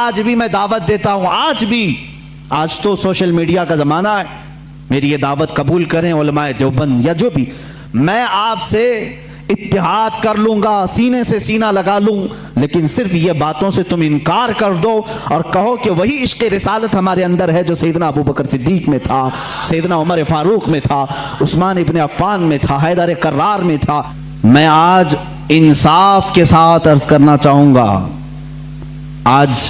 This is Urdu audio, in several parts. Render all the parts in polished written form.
آج بھی میں دعوت دیتا ہوں، آج تو سوشل میڈیا کا زمانہ ہے، میری یہ دعوت قبول کریں علماء دیوبند یا جو بھی، میں آپ سے اتحاد کر لوں گا، سینے سے سینہ لگا لوں، لیکن صرف یہ باتوں سے تم انکار کر دو اور کہو کہ وہی عشق رسالت ہمارے اندر ہے جو سیدنا ابو بکر صدیق میں تھا، سیدنا عمر فاروق میں تھا، عثمان ابن عفان میں تھا، حیدر کرار میں تھا۔ میں آج انصاف کے ساتھ عرض کرنا چاہوں گا، آج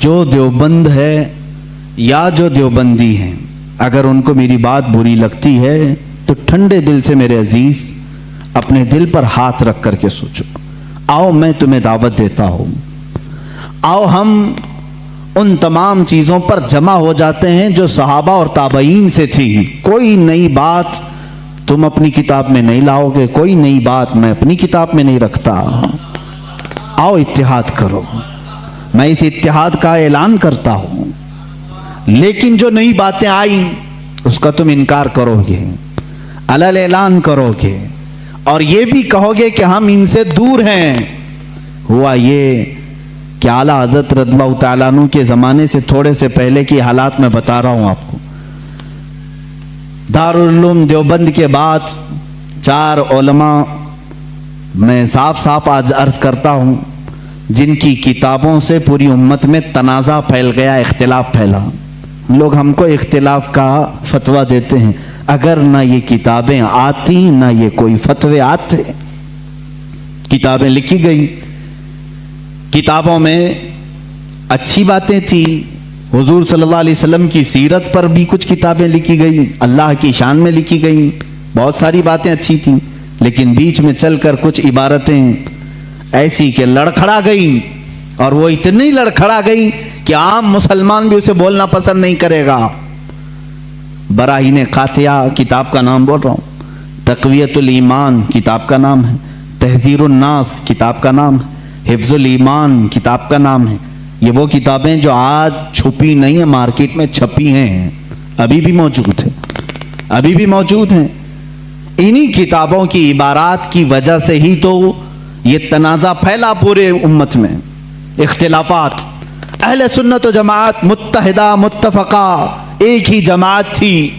جو دیوبند ہے یا جو دیوبندی ہیں، اگر ان کو میری بات بری لگتی ہے تو ٹھنڈے دل سے میرے عزیز اپنے دل پر ہاتھ رکھ کر کے سوچو، آؤ میں تمہیں دعوت دیتا ہوں، آؤ ہم ان تمام چیزوں پر جمع ہو جاتے ہیں جو صحابہ اور تابعین سے تھی۔ کوئی نئی بات تم اپنی کتاب میں نہیں لاؤ گے، کوئی نئی بات میں اپنی کتاب میں نہیں رکھتا۔ آؤ اتحاد کرو، میں اس اتحاد کا اعلان کرتا ہوں، لیکن جو نئی باتیں آئیں اس کا تم انکار کرو گے، علل اعلان کرو گے اور یہ بھی کہو گے کہ ہم ان سے دور ہیں۔ ہوا یہ کہ اعلیٰ حضرت رضی اللہ تعالیٰ عنہ کے زمانے سے تھوڑے سے پہلے کی حالات میں بتا رہا ہوں آپ کو۔ دارالعلوم دیوبند کے بعد 4 علماء میں صاف آج عرض کرتا ہوں جن کی کتابوں سے پوری امت میں تنازع پھیل گیا، اختلاف پھیلا۔ لوگ ہم کو اختلاف کا فتویٰ دیتے ہیں، اگر نہ یہ کتابیں آتی نہ یہ کوئی فتوے آتے۔ کتابیں لکھی گئی، کتابوں میں اچھی باتیں تھی، حضور صلی اللہ علیہ وسلم کی سیرت پر بھی کچھ کتابیں لکھی گئی، اللہ کی شان میں لکھی گئی، بہت ساری باتیں اچھی تھیں، لیکن بیچ میں چل کر کچھ عبارتیں ایسی کہ لڑکھڑا گئی، اور وہ اتنی لڑکھڑا گئی کہ عام مسلمان بھی اسے بولنا پسند نہیں کرے گا۔ براہین قاطعہ کتاب کا نام بول رہا ہوں، تقویت الایمان کتاب کا نام ہے، تحذیر الناس کتاب کا نام ہے، حفظ الایمان کتاب کا نام ہے۔ یہ وہ کتابیں جو آج چھپی نہیں ہیں، مارکیٹ میں چھپی ہیں، ابھی بھی موجود ہیں۔ انہی کتابوں کی عبارات کی وجہ سے ہی تو یہ تنازع پھیلا پورے امت میں، اختلافات۔ اہل سنت و جماعت متحدہ متفقہ ایک ہی جماعت تھی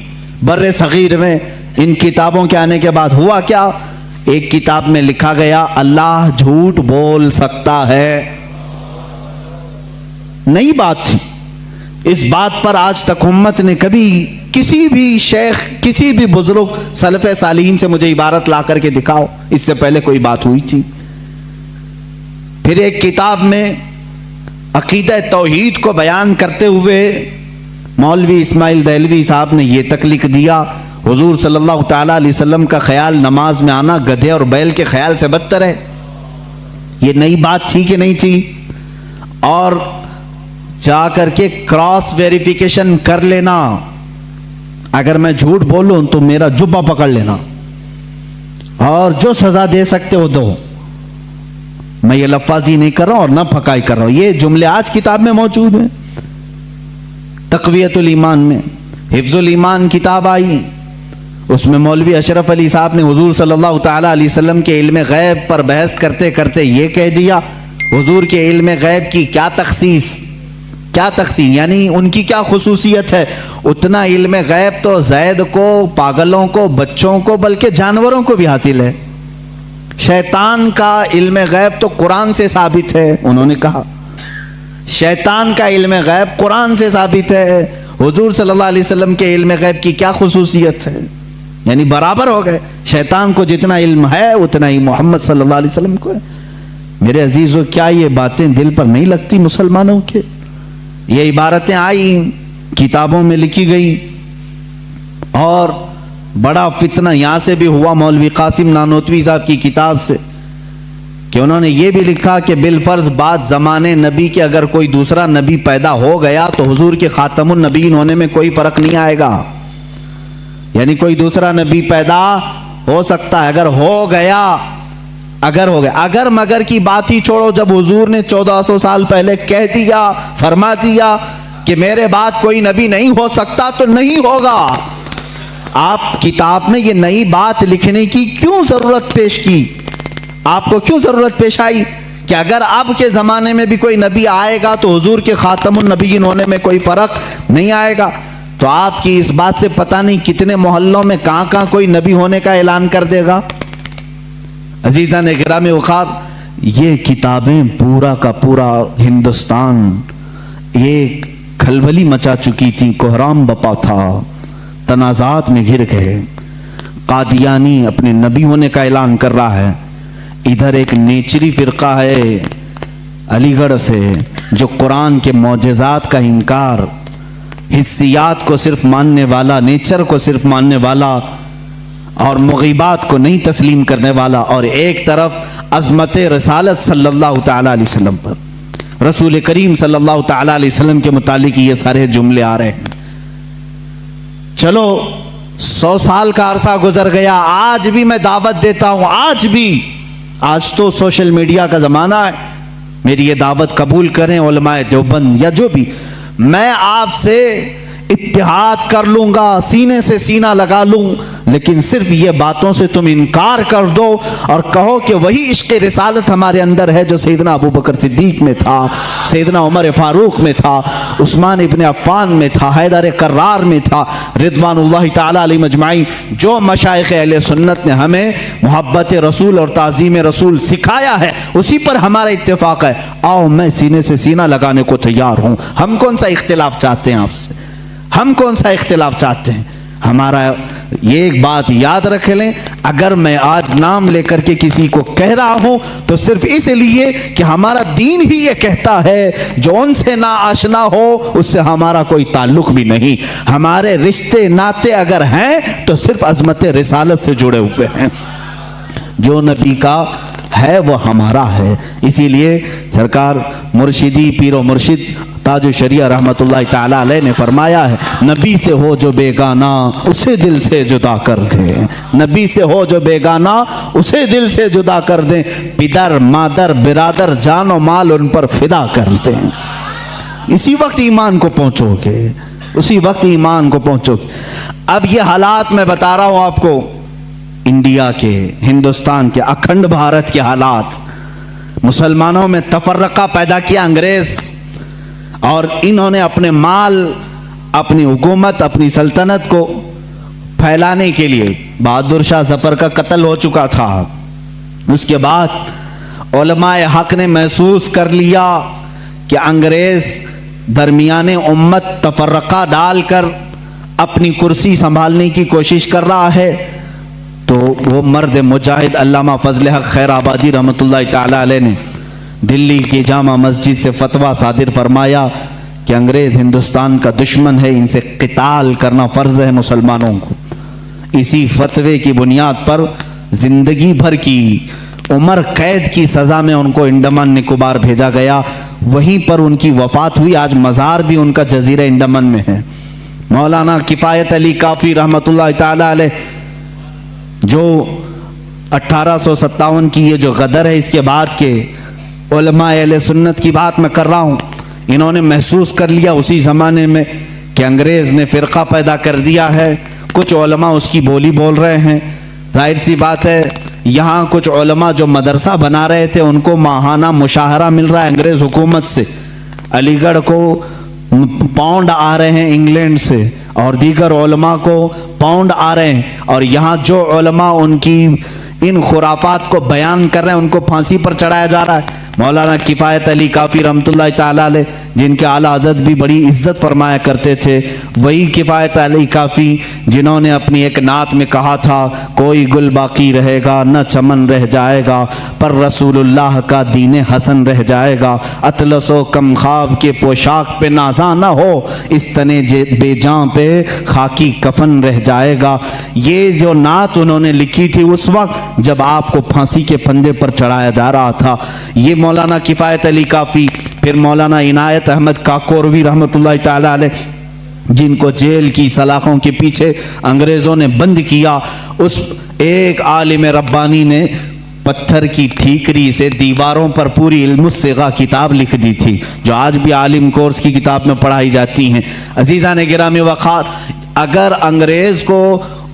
بر صغیر میں۔ ان کتابوں کے آنے کے بعد ہوا کیا؟ ایک کتاب میں لکھا گیا اللہ جھوٹ بول سکتا ہے، نئی بات تھی۔ اس بات پر آج تک امت نے کبھی کسی بھی شیخ، کسی بھی بزرگ سلف صالحین سے مجھے عبارت لا کر کے دکھاؤ اس سے پہلے کوئی بات ہوئی تھی۔ پھر ایک کتاب میں عقیدہ توحید کو بیان کرتے ہوئے مولوی اسماعیل دہلوی صاحب نے یہ تک لکھ دیا، حضور صلی اللہ تعالیٰ علیہ وسلم کا خیال نماز میں آنا گدھے اور بیل کے خیال سے بدتر ہے۔ یہ نئی بات تھی کہ نہیں تھی؟ اور جا کر کے کراس ویریفیکیشن کر لینا، اگر میں جھوٹ بولوں تو میرا جبہ پکڑ لینا اور جو سزا دے سکتے ہو دو۔ میں یہ لفاظی نہیں کر رہا ہوں اور نہ پھکائی کر رہا ہوں، یہ جملے آج کتاب میں موجود ہیں۔ تقویت الایمان میں حفظ الایمان کتاب آئی، اس میں مولوی اشرف علی صاحب نے حضور صلی اللہ تعالیٰ علیہ وسلم کے علم غیب پر بحث کرتے کرتے یہ کہہ دیا، حضور کے علم غیب کی کیا تخصیص یعنی ان کی کیا خصوصیت ہے؟ اتنا علم غیب تو زید کو، پاگلوں کو، بچوں کو، بلکہ جانوروں کو بھی حاصل ہے۔ شیطان کا علم غیب تو قرآن سے ثابت ہے، انہوں نے کہا شیطان کا علم غیب قرآن سے ثابت ہے، حضور صلی اللہ علیہ وسلم کے علم غیب کی کیا خصوصیت ہے؟ یعنی برابر ہو گئے، شیطان کو جتنا علم ہے اتنا ہی محمد صلی اللہ علیہ وسلم کو ہے۔ میرے عزیزو، کیا یہ باتیں دل پر نہیں لگتی مسلمانوں کے؟ یہ عبارتیں آئیں، کتابوں میں لکھی گئی، اور بڑا فتنہ یہاں سے بھی ہوا مولوی قاسم نانوتوی صاحب کی کتاب سے، کہ انہوں نے یہ بھی لکھا کہ بالفرض بعد زمانے نبی کے اگر کوئی دوسرا نبی پیدا ہو گیا تو حضور کے خاتم النبیین ہونے میں کوئی فرق نہیں آئے گا، یعنی کوئی دوسرا نبی پیدا ہو سکتا ہے اگر ہو گیا، اگر مگر کی بات ہی چھوڑو، جب حضور نے 1400 سال پہلے کہہ دیا، فرما دیا کہ میرے بعد کوئی نبی نہیں ہو سکتا تو نہیں ہوگا۔ آپ کتاب میں یہ نئی بات لکھنے کی کیوں ضرورت پیش کی؟ آپ کو کیوں ضرورت پیش آئی کہ اگر اب کے زمانے میں بھی کوئی نبی آئے گا تو حضور کے خاتم النبیین ہونے میں کوئی فرق نہیں آئے گا. تو آپ کی اس بات سے پتہ نہیں کتنے محلوں میں کہاں کہاں کوئی نبی ہونے کا اعلان کر دے گا. عزیزان گرامی وقار، یہ کتابیں پورا کا پورا ہندوستان ایک کھلبلی مچا چکی تھی، کوہرام بپا تھا، تنازعات میں گر گئے. قادیانی اپنے نبی ہونے کا اعلان کر رہا ہے، ادھر ایک نیچری فرقہ ہے علی گڑھ سے جو قرآن کے معجزات کا انکار، حسیات کو صرف ماننے والا، نیچر کو صرف ماننے والا اور مغیبات کو نہیں تسلیم کرنے والا، اور ایک طرف عظمت رسالت صلی اللہ تعالی علیہ وسلم پر، رسول کریم صلی اللہ تعالی علیہ وسلم کے متعلق یہ سارے جملے آ رہے ہیں. چلو 100 سال کا عرصہ گزر گیا، آج بھی میں دعوت دیتا ہوں، آج تو سوشل میڈیا کا زمانہ ہے، میری یہ دعوت قبول کریں علماء دیوبند یا جو بھی، میں آپ سے اتحاد کر لوں گا، سینے سے سینہ لگا لوں، لیکن صرف یہ باتوں سے تم انکار کر دو اور کہو کہ وہی عشق رسالت ہمارے اندر ہے جو سیدنا ابو بکر صدیق میں تھا، سیدنا عمر فاروق میں تھا، عثمان ابن عفان میں تھا، حیدر کرار میں تھا، رضوان اللہ تعالی علیہ اجمعین. جو مشائخ اہل سنت نے ہمیں محبت رسول اور تعظیم رسول سکھایا ہے اسی پر ہمارا اتفاق ہے. آؤ میں سینے سے سینہ لگانے کو تیار ہوں. ہم کون سا اختلاف چاہتے ہیں آپ سے؟ ہم کون سا اختلاف چاہتے ہیں؟ ہمارا یہ ایک بات یاد رکھ لیں، اگر میں آج نام لے کر کے کسی کو کہہ رہا ہوں تو صرف اس لیے کہ ہمارا دین ہی یہ کہتا ہے جو ان سے نا آشنا ہو اس سے ہمارا کوئی تعلق بھی نہیں. ہمارے رشتے ناتے اگر ہیں تو صرف عظمت رسالت سے جڑے ہوئے ہیں. جو نبی کا ہے وہ ہمارا ہے. اسی لیے سرکار مرشدی پیر و مرشد تاج الشریعہ رحمت اللہ تعالی علیہ نے فرمایا ہے، نبی سے ہو جو بیگانہ اسے دل سے جدا کر دیں. نبی سے ہو جو بیگانہ اسے دل سے جدا کر دیں. پدر مادر برادر جان و مال ان پر فدا کر دیں. اسی وقت ایمان کو پہنچو گے، اسی وقت ایمان کو پہنچو گے. اب یہ حالات میں بتا رہا ہوں آپ کو، انڈیا کے، ہندوستان کے، اکھنڈ بھارت کے حالات، مسلمانوں میں تفرقہ پیدا کیا انگریز، اور انہوں نے اپنے مال، اپنی حکومت، اپنی سلطنت کو پھیلانے کے لیے، بہادر شاہ ظفر کا قتل ہو چکا تھا. اس کے بعد علماء حق نے محسوس کر لیا کہ انگریز درمیان امت تفرقہ ڈال کر اپنی کرسی سنبھالنے کی کوشش کر رہا ہے. تو وہ مرد مجاہد علامہ فضل حق خیر آبادی رحمت اللہ تعالی علیہ نے دلی کی جامع مسجد سے فتویٰ صادر فرمایا کہ انگریز ہندوستان کا دشمن ہے، ان سے قتال کرنا فرض ہے مسلمانوں کو. اسی فتوے کی بنیاد پر زندگی بھر کی عمر قید کی سزا میں ان کو انڈمان نکوبار بھیجا گیا. وہیں پر ان کی وفات ہوئی. آج مزار بھی ان کا جزیرہ انڈمان میں ہے. مولانا کفایت علی کافی رحمت اللہ تعالی علیہ، جو 1857 کی یہ جو غدر ہے اس کے بعد کے علماء اہل سنت کی بات میں کر رہا ہوں، انہوں نے محسوس کر لیا اسی زمانے میں کہ انگریز نے فرقہ پیدا کر دیا ہے. کچھ علماء اس کی بولی بول رہے ہیں. ظاہر سی بات ہے یہاں کچھ علماء جو مدرسہ بنا رہے تھے ان کو ماہانہ مشاہرہ مل رہا ہے انگریز حکومت سے. علی گڑھ کو پاؤنڈ آ رہے ہیں انگلینڈ سے، اور دیگر علماء کو پاؤنڈ آ رہے ہیں، اور یہاں جو علماء ان کی ان خرافات کو بیان کر رہے ہیں ان کو پھانسی پر چڑھایا جا رہا ہے. مولانا کفایت علی کافی رحمت اللہ تعالی علیہ، جن کے اعلیٰ حضرت بھی بڑی عزت فرمایا کرتے تھے، وہی کفایت علی کافی جنہوں نے اپنی ایک نعت میں کہا تھا، کوئی گل باقی رہے گا نہ چمن رہ جائے گا، پر رسول اللہ کا دین حسن رہ جائے گا. اطلس و کم خواب کے پوشاک پہ نازاں نہ ہو، اس تنے بے جاں پہ خاکی کفن رہ جائے گا. یہ جو نعت انہوں نے لکھی تھی اس وقت جب آپ کو پھانسی کے پھندے پر چڑھایا جا رہا تھا. یہ مولانا کفایت علی کافی، پھر مولانا عنایت احمد کاکوروی رحمت اللہ تعالی علیہ، جن کو جیل کی سلاخوں کے پیچھے انگریزوں نے بند کیا. اس ایک عالم ربانی نے پتھر کی ٹھیکری سے دیواروں پر پوری علم الصیغہ کتاب لکھ دی تھی، جو آج بھی عالم کورس کی کتاب میں پڑھائی جاتی ہیں. عزیزان گرامی وقار، اگر انگریز کو